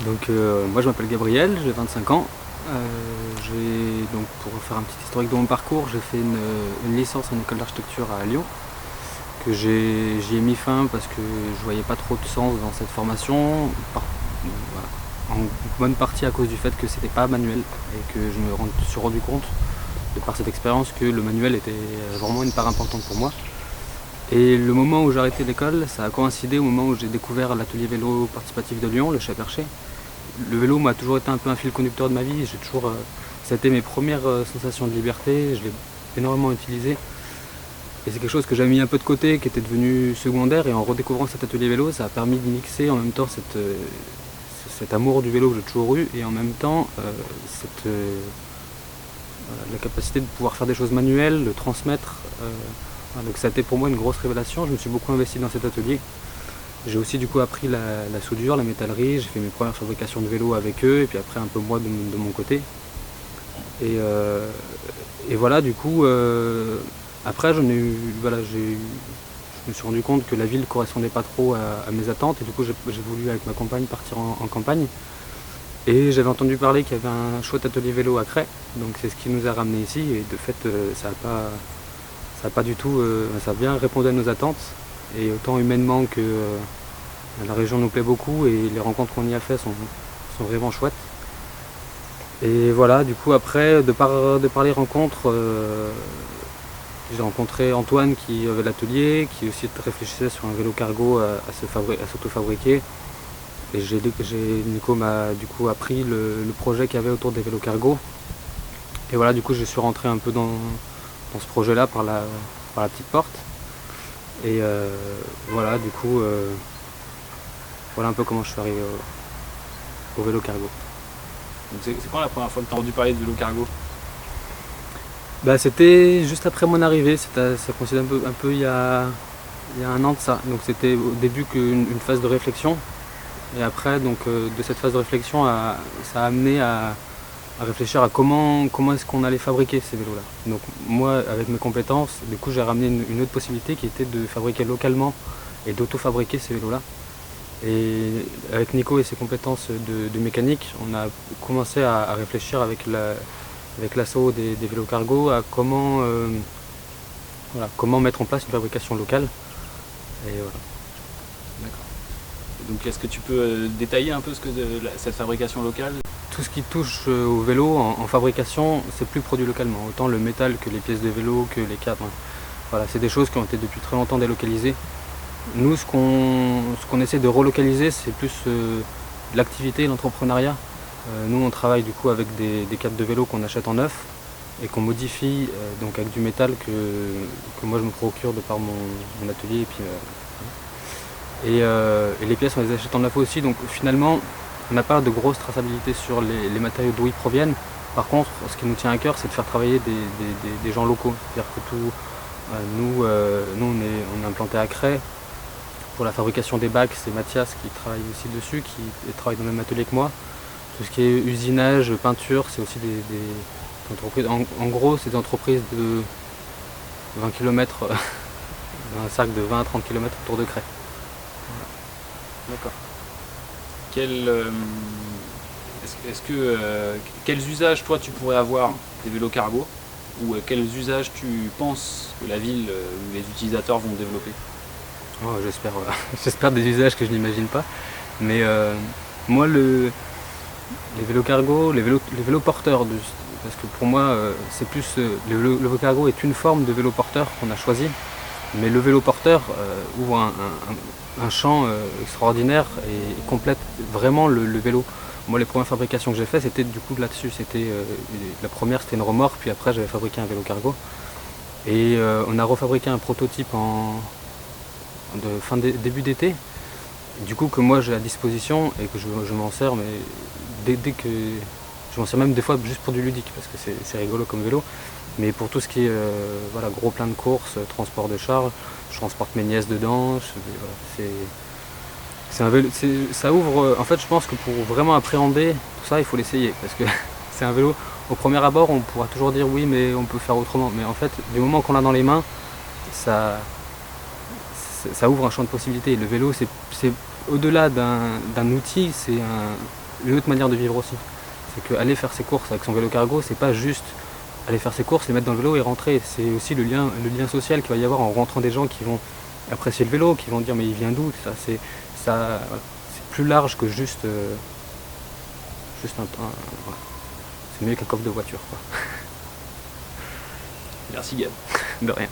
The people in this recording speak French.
Donc moi je m'appelle Gabriel, j'ai 25 ans. Donc pour faire un petit historique de mon parcours, j'ai fait une licence en école d'architecture à Lyon, que j'y ai mis fin parce que je voyais pas trop de sens dans cette formation, voilà, en bonne partie à cause du fait que c'était pas manuel et que je me suis rendu compte de par cette expérience que le manuel était vraiment une part importante pour moi. Et le moment où j'ai arrêté l'école, ça a coïncidé au moment où j'ai découvert l'atelier vélo participatif de Lyon, le Chez Perché. Le vélo m'a toujours été un peu un fil conducteur de ma vie. Ça a été mes premières sensations de liberté. Je l'ai énormément utilisé. Et c'est quelque chose que j'avais mis un peu de côté, qui était devenu secondaire. Et en redécouvrant cet atelier vélo, ça a permis de mixer en même temps cet amour du vélo que j'ai toujours eu, et en même temps la capacité de pouvoir faire des choses manuelles, de transmettre. Donc ça a été pour moi une grosse révélation. Je me suis beaucoup investi dans cet atelier. J'ai aussi du coup appris la soudure, la métallerie, j'ai fait mes premières fabrications de vélos avec eux, et puis après un peu moi de mon côté. Et voilà, du coup, après je me suis rendu compte que la ville ne correspondait pas trop à mes attentes, et du coup j'ai voulu avec ma compagne partir en campagne. Et j'avais entendu parler qu'il y avait un chouette atelier vélo à Cray, donc c'est ce qui nous a ramenés ici, et de fait ça a pas du tout, ça a bien répondu à nos attentes, et autant humainement que la région nous plaît beaucoup, et les rencontres qu'on y a fait sont vraiment chouettes. Et voilà, du coup après, de par les rencontres, j'ai rencontré Antoine qui avait l'atelier, qui aussi réfléchissait sur un vélo cargo à s'auto-fabriquer. Et Nico m'a du coup appris le projet qu'il y avait autour des vélos cargo. Et voilà, du coup je suis rentré un peu dans ce projet-là par la petite porte. Et voilà, du coup, voilà un peu comment je suis arrivé au vélo cargo. C'est quand la première fois que tu as entendu parler de vélo cargo? Bah, c'était juste après mon arrivée, ça coïncide un peu il y a un an de ça. Donc c'était au début une phase de réflexion. Et après, donc, de cette phase de réflexion, ça a amené à réfléchir à comment est-ce qu'on allait fabriquer ces vélos-là. Donc moi, avec mes compétences, du coup j'ai ramené une autre possibilité qui était de fabriquer localement et d'auto-fabriquer ces vélos-là. Et avec Nico et ses compétences de mécanique, on a commencé à réfléchir avec l'assaut des vélos cargo à comment mettre en place une fabrication locale. Et voilà. D'accord. Donc est-ce que tu peux détailler un peu cette fabrication locale? Tout ce qui touche au vélo en fabrication, c'est plus produit localement. Autant le métal que les pièces de vélo, que les cadres. Voilà, c'est des choses qui ont été depuis très longtemps délocalisées. Nous, ce qu'on essaie de relocaliser, c'est plus l'activité et l'entrepreneuriat. Nous, on travaille du coup avec des cadres de vélo qu'on achète en neuf et qu'on modifie donc avec du métal que moi je me procure de par mon atelier. Et les pièces, on les achète en neuf aussi. Donc finalement, on n'a pas de grosse traçabilité sur les matériaux d'où ils proviennent. Par contre, ce qui nous tient à cœur, c'est de faire travailler des gens locaux. C'est-à-dire que nous, on est implanté à Cray. Pour la fabrication des bacs, c'est Mathias qui travaille aussi dessus, qui travaille dans le même atelier que moi. Tout ce qui est usinage, peinture, c'est aussi des entreprises. En gros, c'est des entreprises de 20 km, un cercle de 20 à 30 km autour de Cray. D'accord. Quels usages toi tu pourrais avoir des vélos cargo, ou quels usages tu penses que la ville ou les utilisateurs vont développer? Oh, j'espère des usages que je n'imagine pas. Mais moi, les vélos cargo, les vélos porteurs, parce que pour moi, c'est plus le vélo cargo est une forme de vélo porteur qu'on a choisi. Mais le vélo porteur ouvre un champ extraordinaire et complète vraiment le vélo. Moi, les premières fabrications que j'ai faites, c'était du coup là-dessus. La première, c'était une remorque, puis après, j'avais fabriqué un vélo cargo. Et on a refabriqué un prototype début d'été, du coup que moi j'ai à disposition et que je m'en sers, mais dès que je m'en sers même des fois juste pour du ludique parce que c'est rigolo comme vélo. Mais pour tout ce qui est voilà, gros plein de courses, transport de charge, je transporte mes nièces dedans. C'est un vélo, ça ouvre. En fait, je pense que pour vraiment appréhender tout ça, il faut l'essayer parce que c'est un vélo. Au premier abord, on pourra toujours dire oui, mais on peut faire autrement. Mais en fait, du moment qu'on l'a dans les mains, ça ouvre un champ de possibilités. Le vélo, c'est au-delà d'un outil, une autre manière de vivre aussi. C'est qu'aller faire ses courses avec son vélo cargo, c'est pas juste aller faire ses courses, les mettre dans le vélo et rentrer. C'est aussi le lien social qu'il va y avoir en rentrant des gens qui vont apprécier le vélo, qui vont dire mais il vient d'où ça, voilà. C'est plus large que juste voilà. C'est mieux qu'un coffre de voiture, quoi. Merci Gab. De rien.